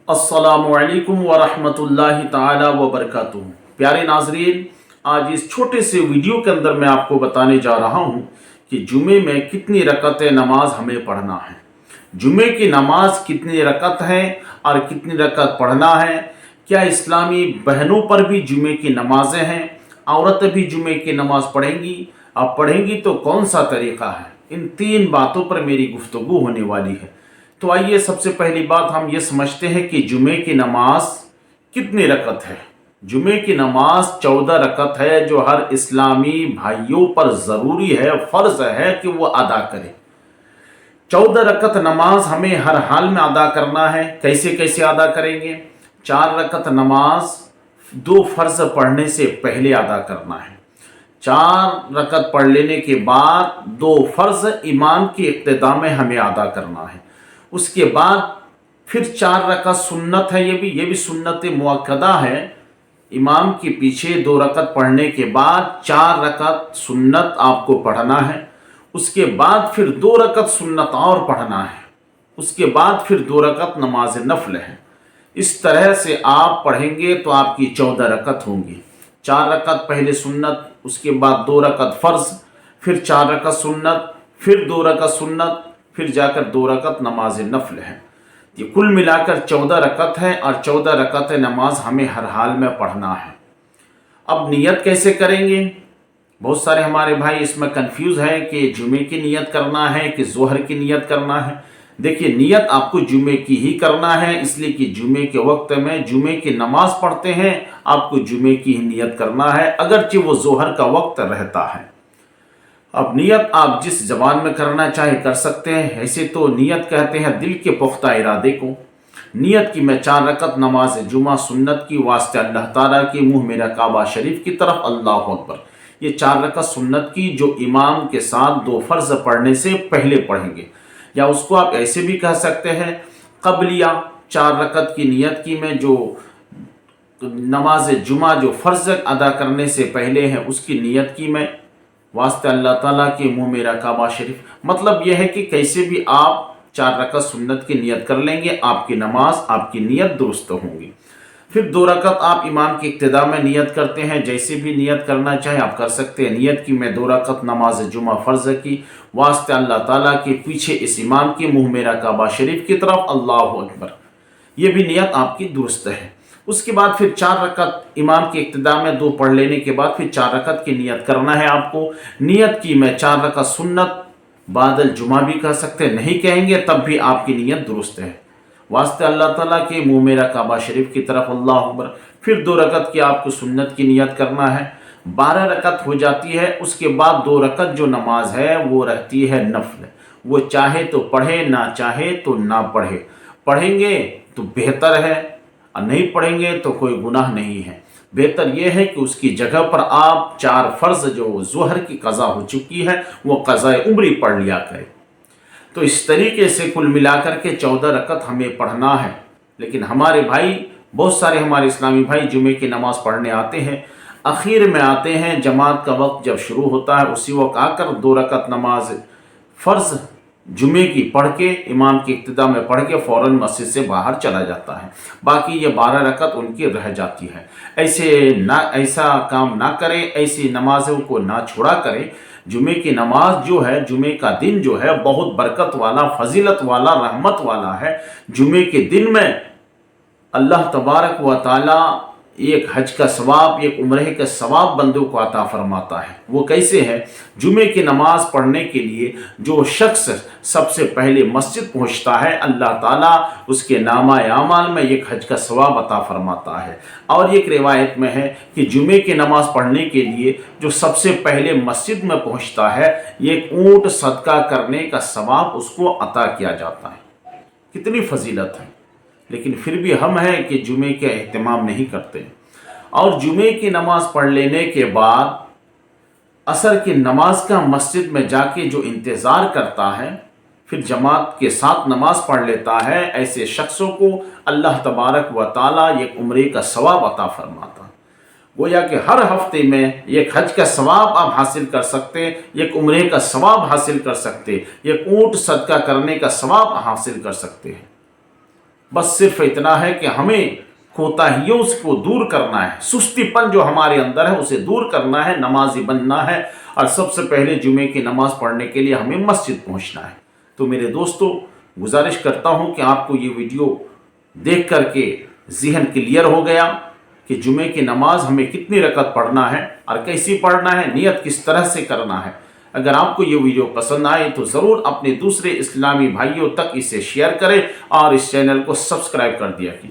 अस्सलामुअलैकुम वरहमतुल्लाहि ताला वबरकातुहू। प्यारे नाजरीन, आज इस छोटे से वीडियो के अंदर मैं आपको बताने जा रहा हूँ कि जुमे में कितनी रकत नमाज हमें पढ़ना है। जुमे की नमाज कितनी रकत है और कितनी रकत पढ़ना है। क्या इस्लामी बहनों पर भी जुमे की नमाजें हैं? औरतें भी जुमे की नमाज पढ़ेंगी? अब पढ़ेंगी तो कौन सा तरीक़ा है? इन तीन बातों पर मेरी गुफ्तगू होने वाली है। तो आइए सबसे पहली बात हम ये समझते हैं कि जुमे की नमाज कितनी रकत है। जुमे की नमाज 14 रकत है, जो हर इस्लामी भाइयों पर ज़रूरी है, फ़र्ज़ है कि वो अदा करें। 14 रकत नमाज हमें हर हाल में अदा करना है। कैसे कैसे अदा करेंगे? 4 रकत नमाज 2 फ़र्ज़ पढ़ने से पहले अदा करना है। 4 रकत पढ़ लेने के बाद 2 फ़र्ज़ इमाम की इक्तिदा में हमें अदा करना है। उसके बाद फिर 4 रकत सुन्नत है, ये भी सुन्नत मुअक्कदा है। इमाम के पीछे 2 रकत पढ़ने के बाद 4 रकत सुन्नत आपको पढ़ना है। उसके बाद फिर 2 रकत सुन्नत और पढ़ना है। उसके बाद फिर 2 रकत नमाज नफल है। इस तरह से आप पढ़ेंगे तो आपकी 14 रकत होंगी। 4 रकत पहले सुन्नत, उसके बाद 2 रकत फ़र्ज़, फिर 4 रकत सुन्नत, फिर 2 रकत सुन्नत, फिर जाकर 2 रकत नमाज नफल है। ये कुल मिलाकर 14 रकत है और 14 रकत नमाज हमें हर हाल में पढ़ना है। अब नियत कैसे करेंगे? बहुत सारे हमारे भाई इसमें कंफ्यूज हैं कि जुमे की नियत करना है कि ज़ोहर की नियत करना है। देखिए, नियत आपको जुमे की ही करना है, इसलिए कि जुमे के वक्त में जुमे की नमाज पढ़ते हैं, आपको जुमे की ही नियत करना है, अगरचे वो ज़ोहर का वक्त रहता है। अब नियत आप जिस ज़बान में करना चाहे कर सकते हैं। ऐसे तो नियत कहते हैं दिल के पुख्ता इरादे को। नियत की मैं 4 रकत नमाज जुमा सुन्नत की वास्ते अल्लाह ताला की, मुँह मेरा काबा शरीफ की तरफ, अल्लाहु अकबर। ये 4 रकत सुन्नत की जो इमाम के साथ 2 फ़र्ज़ पढ़ने से पहले पढ़ेंगे, या उसको आप ऐसे भी कह सकते हैं क़ब्लिया। 4 रकत की नियत की मैं जो नमाज जुमा जो फ़र्ज़ अदा करने से पहले है उसकी नियत की मैं वास्ते अल्लाह ताला के, मुँह मेरा काबा शरीफ। मतलब यह है कि कैसे भी आप 4 रकत सुन्नत की नियत कर लेंगे, आपकी नमाज, आपकी नियत दुरुस्त होंगी। फिर 2 रकत आप इमाम की इक्तिदा में नियत करते हैं। जैसे भी नियत करना चाहे आप कर सकते हैं। नियत की मैं 2 रकत नमाज जुमा फ़र्ज़ की वास्ते अल्लाह ताला के पीछे इस इमाम की, मुँह मेरा काबा शरीफ की तरफ, अल्लाहु अकबर। ये भी नियत आपकी दुरुस्त है। उसके बाद फिर 4 रकत इमाम की इक्तिदा में 2 पढ़ लेने के बाद फिर 4 रकत की नियत करना है आपको। नियत की मैं 4 रकत सुन्नत, बादल जुमा भी कह सकते हैं, नहीं कहेंगे तब भी आपकी नियत दुरुस्त है, वास्ते अल्लाह ताला के, मुँह मेरा काबा शरीफ की तरफ, अल्लाहु अकबर। फिर 2 रकत की आपको सुन्नत की नियत करना है। 12 रकत हो जाती है। उसके बाद 2 रकत जो नमाज है वो रहती है नफल। वो चाहे तो पढ़े, ना चाहे तो ना पढ़े। पढ़ेंगे तो बेहतर है और नहीं पढ़ेंगे तो कोई गुनाह नहीं है। बेहतर यह है कि उसकी जगह पर आप 4 फ़र्ज़ जो ज़ोहर की क़ज़ा हो चुकी है वो क़ज़ाए उम्री पढ़ लिया करें। तो इस तरीके से कुल मिलाकर के 14 रकत हमें पढ़ना है। लेकिन हमारे भाई, बहुत सारे हमारे इस्लामी भाई जुमे की नमाज़ पढ़ने आते हैं, आखिर में आते हैं, जमात का वक्त जब शुरू होता है उसी वक्त आकर 2 रकत नमाज फ़र्ज़ जुमे की पढ़ के, इमाम की इक्तिदा में पढ़ के फ़ौरन मस्जिद से बाहर चला जाता है। बाकी ये 12 रकत उनकी रह जाती है। ऐसा काम ना करें, ऐसी नमाज़ों को ना छोड़ा करें। जुमे की नमाज जो है, जुमे का दिन जो है बहुत बरकत वाला, फजीलत वाला, रहमत वाला है। जुमे के दिन में अल्लाह तबारक व तआला एक हज का सवाब, एक उम्रे का सवाब बंदों को अता फरमाता है। वो कैसे है? जुमे की नमाज पढ़ने के लिए जो शख्स सबसे पहले मस्जिद पहुंचता है, अल्लाह ताला उसके नामा आमाल में एक हज का सवाब अता फरमाता है। और एक रिवायत में है कि जुमे की नमाज पढ़ने के लिए जो सबसे पहले मस्जिद में पहुंचता है, एक ऊँट सदका करने का सवाब उसको अता किया जाता है। कितनी फजीलत है। लेकिन फिर भी हम हैं कि जुमे का एहतमाम नहीं करते। और जुमे की नमाज़ पढ़ लेने के बाद असर की नमाज का मस्जिद में जाके जो इंतज़ार करता है, फिर जमात के साथ नमाज पढ़ लेता है, ऐसे शख्सों को अल्लाह तबारक व तआला एक उम्रे का सवाब अता फरमाता है। गोया कि हर हफ्ते में एक हज का सवाब आप हासिल कर सकते, एक उम्रे का सवाब हासिल कर सकते, एक ऊँट सदका करने का सवाब हासिल कर सकते हैं। बस सिर्फ इतना है कि हमें कोताहियों को दूर करना है, सुस्तीपन जो हमारे अंदर है उसे दूर करना है, नमाजी बनना है और सबसे पहले जुमे की नमाज पढ़ने के लिए हमें मस्जिद पहुंचना है। तो मेरे दोस्तों, गुजारिश करता हूं कि आपको ये वीडियो देख करके ज़हन क्लियर हो गया कि जुमे की नमाज हमें कितनी रकत पढ़ना है और कैसी पढ़ना है, नियत किस तरह से करना है। अगर आपको ये वीडियो पसंद आए तो ज़रूर अपने दूसरे इस्लामी भाइयों तक इसे शेयर करें और इस चैनल को सब्सक्राइब कर दिया कीजिए।